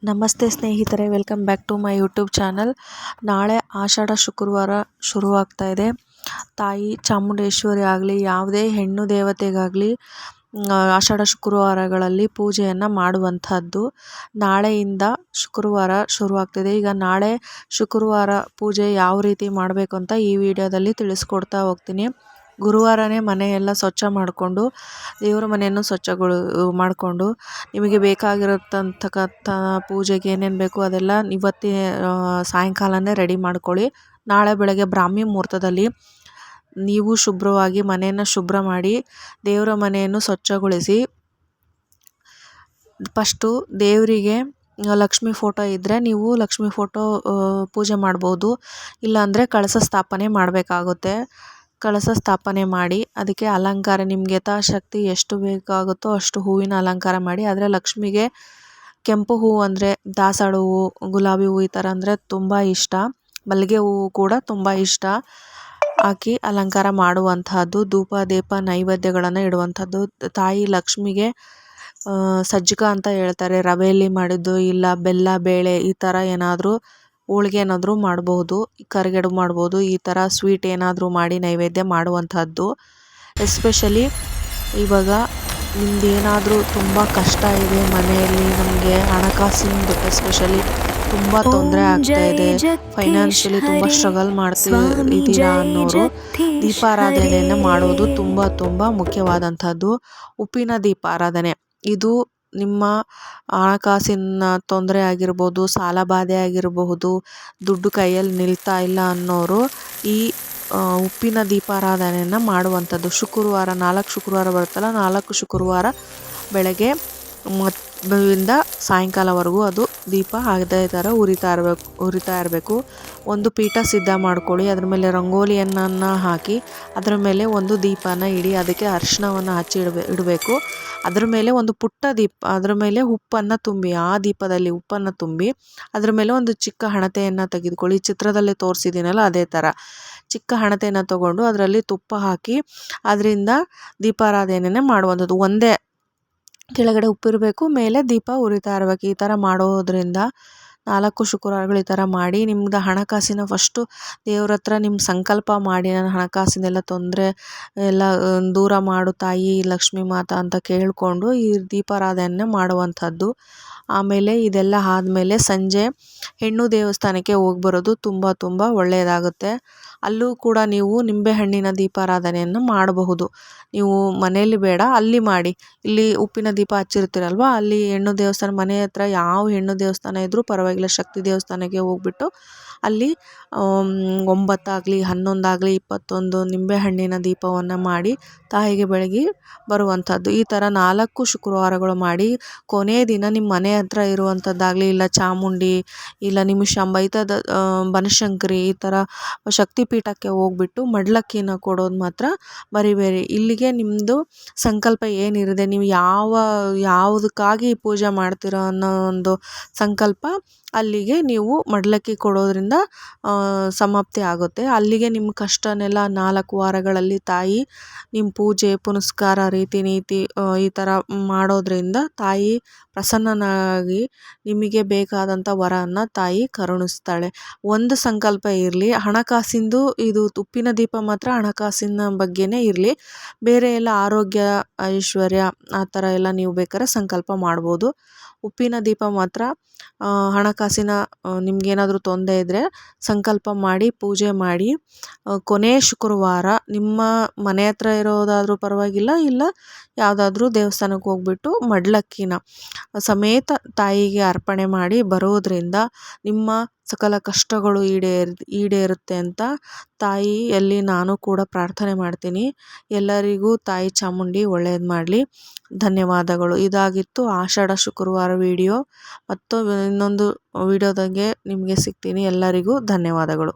ನಮಸ್ತೆ ಸ್ನೇಹಿತರೆ, welcome back to my YouTube channel. ನಾಳೆ ಆಷಾಢ ಶುಕ್ರವಾರ ಶುರುವಾಗ್ತಾ ಇದೆ. ತಾಯಿ ಚಾಮುಂಡೇಶ್ವರಿ ಆಗಲಿ ಯಾವುದೇ ಹೆಣ್ಣು ದೇವತೆಗಾಗಲಿ ಆಷಾಢ ಶುಕ್ರವಾರಗಳಲ್ಲಿ ಪೂಜೆಯನ್ನು ಮಾಡುವಂಥದ್ದು. ನಾಳೆಯಿಂದ ಶುಕ್ರವಾರ ಶುರುವಾಗ್ತಿದೆ. ಈಗ ನಾಳೆ ಶುಕ್ರವಾರ ಪೂಜೆ ಯಾವ ರೀತಿ ಮಾಡಬೇಕು ಅಂತ ಈ ವಿಡಿಯೋದಲ್ಲಿ ತಿಳಿಸ್ಕೊಡ್ತಾ ಹೋಗ್ತೀನಿ. ಗುರುವಾರನೇ ಮನೆಯೆಲ್ಲ ಸ್ವಚ್ಛ ಮಾಡಿಕೊಂಡು ದೇವರ ಮನೆಯನ್ನು ಮಾಡಿಕೊಂಡು ನಿಮಗೆ ಬೇಕಾಗಿರತಕ್ಕಂಥ ಪೂಜೆಗೆ ಏನೇನು ಬೇಕು ಅದೆಲ್ಲ ಇವತ್ತಿನ ಸಾಯಂಕಾಲನೇ ರೆಡಿ ಮಾಡ್ಕೊಳ್ಳಿ. ನಾಳೆ ಬೆಳಗ್ಗೆ ಬ್ರಾಹ್ಮಿ ಮುಹೂರ್ತದಲ್ಲಿ ನೀವು ಶುಭ್ರವಾಗಿ ಮನೆಯನ್ನು ಶುಭ್ರ ಮಾಡಿ ದೇವರ ಮನೆಯನ್ನು ಸ್ವಚ್ಛಗೊಳಿಸಿ ಫಸ್ಟು ದೇವರಿಗೆ ಲಕ್ಷ್ಮಿ ಫೋಟೋ ಇದ್ದರೆ ನೀವು ಲಕ್ಷ್ಮಿ ಫೋಟೋ ಪೂಜೆ ಮಾಡ್ಬೋದು. ಇಲ್ಲಾಂದರೆ ಕಳಶ ಸ್ಥಾಪನೆ ಮಾಡಬೇಕಾಗುತ್ತೆ. ಕಳಶ ಸ್ಥಾಪನೆ ಮಾಡಿ ಅದಕ್ಕೆ ಅಲಂಕಾರ ನಿಮಗೆ ಯಥಾಶಕ್ತಿ ಎಷ್ಟು ಬೇಕಾಗುತ್ತೋ ಅಷ್ಟು ಹೂವಿನ ಅಲಂಕಾರ ಮಾಡಿ. ಆದರೆ ಲಕ್ಷ್ಮಿಗೆ ಕೆಂಪು ಹೂವು ಅಂದರೆ ದಾಸಾಳ ಹೂವು, ಗುಲಾಬಿ ಹೂವು ಈ ಥರ ಅಂದರೆ ತುಂಬ ಇಷ್ಟ. ಮಲ್ಲಿಗೆ ಹೂವು ಕೂಡ ತುಂಬ ಇಷ್ಟ. ಹಾಕಿ ಅಲಂಕಾರ ಮಾಡುವಂತಹದ್ದು. ಧೂಪ ದೀಪ ನೈವೇದ್ಯಗಳನ್ನು ಇಡುವಂಥದ್ದು. ತಾಯಿ ಲಕ್ಷ್ಮಿಗೆ ಸಜ್ಜಕ ಅಂತ ಹೇಳ್ತಾರೆ, ರವೆಯಲ್ಲಿ ಮಾಡಿದ್ದು, ಇಲ್ಲ ಬೆಲ್ಲ ಬೇಳೆ ಈ ಥರ ಏನಾದರೂ ಹೋಳಿಗೆ ಏನಾದರೂ ಮಾಡ್ಬೋದು, ಕರಿಗಡುಬು ಮಾಡ್ಬೋದು. ಈ ಥರ ಸ್ವೀಟ್ ಏನಾದರೂ ಮಾಡಿ ನೈವೇದ್ಯ ಮಾಡುವಂಥದ್ದು. ಎಸ್ಪೆಷಲಿ ಇವಾಗ ನಿಮ್ದೇನಾದರೂ ತುಂಬ ಕಷ್ಟ ಇದೆ ಮನೆಯಲ್ಲಿ, ನಮಗೆ ಹಣಕಾಸಿಂದು ಎಸ್ಪೆಷಲಿ ತುಂಬ ತೊಂದರೆ ಆಗ್ತಾ ಇದೆ, ಫೈನಾನ್ಷಿಯಲಿ ತುಂಬ ಸ್ಟ್ರಗಲ್ ಮಾಡ್ತಿದ್ದೀರಾ ಅನ್ನೋರು ದೀಪಾರಾಧನೆಯನ್ನು ಮಾಡೋದು ತುಂಬ ಮುಖ್ಯವಾದಂಥದ್ದು. ಉಪ್ಪಿನ ದೀಪಾರಾಧನೆ ಇದು ನಿಮ್ಮ ಹಣಕಾಸಿನ ತೊಂದರೆ ಆಗಿರ್ಬೋದು, ಸಾಲ ಬಾಧೆ ಆಗಿರಬಹುದು, ದುಡ್ಡು ಕೈಯಲ್ಲಿ ನಿಲ್ತಾ ಇಲ್ಲ ಅನ್ನೋರು ಈ ಉಪ್ಪಿನ ದೀಪಾರಾಧನೆಯನ್ನು ಮಾಡುವಂಥದ್ದು. ಶುಕ್ರವಾರ 4 ಶುಕ್ರವಾರ ಬರುತ್ತಲ್ಲ, 4 ಶುಕ್ರವಾರ ಬೆಳಗ್ಗೆ ಇಂದ ಸಾಯಂಕಾಲವರೆಗೂ ಅದು ದೀಪ ಅದೇ ಥರ ಉರಿತಾ ಇರಬೇಕು. ಒಂದು ಪೀಠ ಸಿದ್ಧ ಮಾಡ್ಕೊಳ್ಳಿ. ಅದ್ರ ಮೇಲೆ ರಂಗೋಲಿಯನ್ನು ಹಾಕಿ ಅದರ ಮೇಲೆ ಒಂದು ದೀಪನ ಇಡಿ. ಅದಕ್ಕೆ ಅರಿಶಿಣವನ್ನು ಹಚ್ಚಿ ಇಡಬೇಕು. ಅದ್ರ ಮೇಲೆ ಒಂದು ಪುಟ್ಟ ದೀಪ, ಅದರ ಮೇಲೆ ಉಪ್ಪನ್ನು ತುಂಬಿ, ಆ ದೀಪದಲ್ಲಿ ಉಪ್ಪನ್ನು ತುಂಬಿ ಅದರ ಮೇಲೆ ಒಂದು ಚಿಕ್ಕ ಹಣತೆಯನ್ನು ತೆಗೆದುಕೊಳ್ಳಿ. ಚಿತ್ರದಲ್ಲಿ ತೋರಿಸಿದ್ದೀನಲ್ಲ ಅದೇ ಥರ ಚಿಕ್ಕ ಹಣತೆಯನ್ನು ತಗೊಂಡು ಅದರಲ್ಲಿ ತುಪ್ಪ ಹಾಕಿ ಅದರಿಂದ ದೀಪಾರಾಧನೆಯನ್ನು ಮಾಡುವಂಥದ್ದು. ಒಂದೇ ಕೆಳಗಡೆ ಉಪ್ಪಿರಬೇಕು, ಮೇಲೆ ದೀಪ ಉರಿತಾ ಇರಬೇಕು. ಈ ಥರ ಮಾಡೋದ್ರಿಂದ 4 ಶುಕ್ರವಾರಗಳು ಈ ಥರ ಮಾಡಿ ನಿಮ್ದು ಹಣಕಾಸಿನ ಫಸ್ಟು ದೇವ್ರ ಹತ್ರ ನಿಮ್ಮ ಸಂಕಲ್ಪ ಮಾಡಿ, ನನ್ನ ಹಣಕಾಸಿನೆಲ್ಲ ತೊಂದರೆ ಎಲ್ಲ ದೂರ ಮಾಡು ತಾಯಿ ಲಕ್ಷ್ಮೀ ಮಾತಾ ಅಂತ ಕೇಳಿಕೊಂಡು ಈ ದೀಪಾರಾಧನೆ ಮಾಡುವಂಥದ್ದು. ಆಮೇಲೆ ಇದೆಲ್ಲ ಆದಮೇಲೆ ಸಂಜೆ ಹೆಣ್ಣು ದೇವಸ್ಥಾನಕ್ಕೆ ಹೋಗಿ ಬರೋದು ತುಂಬ ಒಳ್ಳೆಯದಾಗುತ್ತೆ. ಅಲ್ಲೂ ಕೂಡ ನೀವು ನಿಂಬೆಹಣ್ಣಿನ ದೀಪಾರಾಧನೆಯನ್ನು ಮಾಡಬಹುದು. ನೀವು ಮನೆಯಲ್ಲಿ ಬೇಡ, ಅಲ್ಲಿ ಮಾಡಿ. ಇಲ್ಲಿ ಉಪ್ಪಿನ ದೀಪ ಹಚ್ಚಿರ್ತೀರಲ್ವ, ಅಲ್ಲಿ ಹೆಣ್ಣು ದೇವಸ್ಥಾನ ಮನೆ ಹತ್ರ ಯಾವ ಹೆಣ್ಣು ದೇವಸ್ಥಾನ ಇದ್ದರೂ ಪರವಾಗಿಲ್ಲ, ಶಕ್ತಿ ದೇವಸ್ಥಾನಕ್ಕೆ ಹೋಗ್ಬಿಟ್ಟು ಅಲ್ಲಿ 9 ಆಗಲಿ 11 ಆಗಲಿ 21 ನಿಂಬೆಹಣ್ಣಿನ ದೀಪವನ್ನು ಮಾಡಿ ತಾಯಿಗೆ ಬೆಳಗಿ ಬರುವಂಥದ್ದು. ಈ ಥರ 4 ಶುಕ್ರವಾರಗಳು ಮಾಡಿ ಕೊನೆಯ ದಿನ ನಿಮ್ಮ ಮನೆ ಹತ್ರ ಇರುವಂಥದ್ದಾಗಲಿ, ಇಲ್ಲ ಚಾಮುಂಡಿ, ಇಲ್ಲ ನಿಮಿಷಾಂಬ ಈ ಥರದ ಬನಶಂಕರಿ ಈ ಥರ ಶಕ್ತಿಪೀಠಕ್ಕೆ ಹೋಗ್ಬಿಟ್ಟು ಮಡ್ಲಕ್ಕಿನ ಕೊಡೋದು ಮಾತ್ರ ಮರಿಬೇಡಿ. ಇಲ್ಲಿಗೆ ನಿಮ್ಮದು ಸಂಕಲ್ಪ ಏನಿರುತ್ತೆ, ನೀವು ಯಾವುದಕ್ಕಾಗಿ ಪೂಜೆ ಮಾಡ್ತೀರೋ ಅನ್ನೋ ಒಂದು ಸಂಕಲ್ಪ ಅಲ್ಲಿಗೆ ನೀವು ಮಡ್ಲಕ್ಕಿ ಕೊಡೋದ್ರಿಂದ ಸಮಾಪ್ತಿ ಆಗುತ್ತೆ. ಅಲ್ಲಿಗೆ ನಿಮ್ಮ ಕಷ್ಟನೆಲ್ಲ 4 ವಾರಗಳಲ್ಲಿ ತಾಯಿ ನಿಮ್ಮ ಪೂಜೆ ಪುನಸ್ಕಾರ ರೀತಿ ನೀತಿ ಈ ಥರ ಮಾಡೋದ್ರಿಂದ ತಾಯಿ ಪ್ರಸನ್ನನಾಗಿ ನಿಮಗೆ ಬೇಕಾದಂಥ ವರವನ್ನು ತಾಯಿ ಕರುಣಿಸ್ತಾಳೆ. ಒಂದು ಸಂಕಲ್ಪ ಇರಲಿ, ಹಣಕಾಸಿಂದು ಇದು ಉಪ್ಪಿನ ದೀಪ ಮಾತ್ರ ಹಣಕಾಸಿನ ಬಗ್ಗೆನೇ ಇರಲಿ. ಬೇರೆ ಎಲ್ಲ ಆರೋಗ್ಯ ಐಶ್ವರ್ಯ ಆ ಥರ ಎಲ್ಲ ನೀವು ಬೇಕಾದ್ರೆ ಸಂಕಲ್ಪ ಮಾಡ್ಬೋದು. ಉಪ್ಪಿನ ದೀಪ ಮಾತ್ರ ಹಣಕಾಸಿನ ನಿಮಗೇನಾದರೂ ತೊಂದರೆ ಇದ್ದರೆ ಸಂಕಲ್ಪ ಮಾಡಿ ಪೂಜೆ ಮಾಡಿ ಕೊನೆ ಶುಕ್ರವಾರ ನಿಮ್ಮ ಮನೆ ಹತ್ರ ಇರೋದಾದರೂ ಪರವಾಗಿಲ್ಲ, ಇಲ್ಲ ಯಾವುದಾದ್ರೂ ದೇವಸ್ಥಾನಕ್ಕೆ ಹೋಗ್ಬಿಟ್ಟು ಮಡ್ಲಕ್ಕಿನ ಸಮೇತ ತಾಯಿಗೆ ಅರ್ಪಣೆ ಮಾಡಿ ಬರೋದ್ರಿಂದ ನಿಮ್ಮ ಸಕಲ ಕಷ್ಟಗಳು ಈಡೇರುತ್ತೆ ಅಂತ ತಾಯಿಯಲ್ಲಿ ನಾನು ಕೂಡ ಪ್ರಾರ್ಥನೆ ಮಾಡ್ತೀನಿ. ಎಲ್ಲರಿಗೂ ತಾಯಿ ಚಾಮುಂಡಿ ಒಳ್ಳೆಯದು ಮಾಡಲಿ. ಧನ್ಯವಾದಗಳು. ಇದಾಗಿತ್ತು ಆಷಾಢ ಶುಕ್ರವಾರ ವಿಡಿಯೋ. ಮತ್ತು ಇನ್ನೊಂದು ವಿಡಿಯೋದಾಗೆ ನಿಮಗೆ ಸಿಗ್ತೀನಿ. ಎಲ್ಲರಿಗೂ ಧನ್ಯವಾದಗಳು.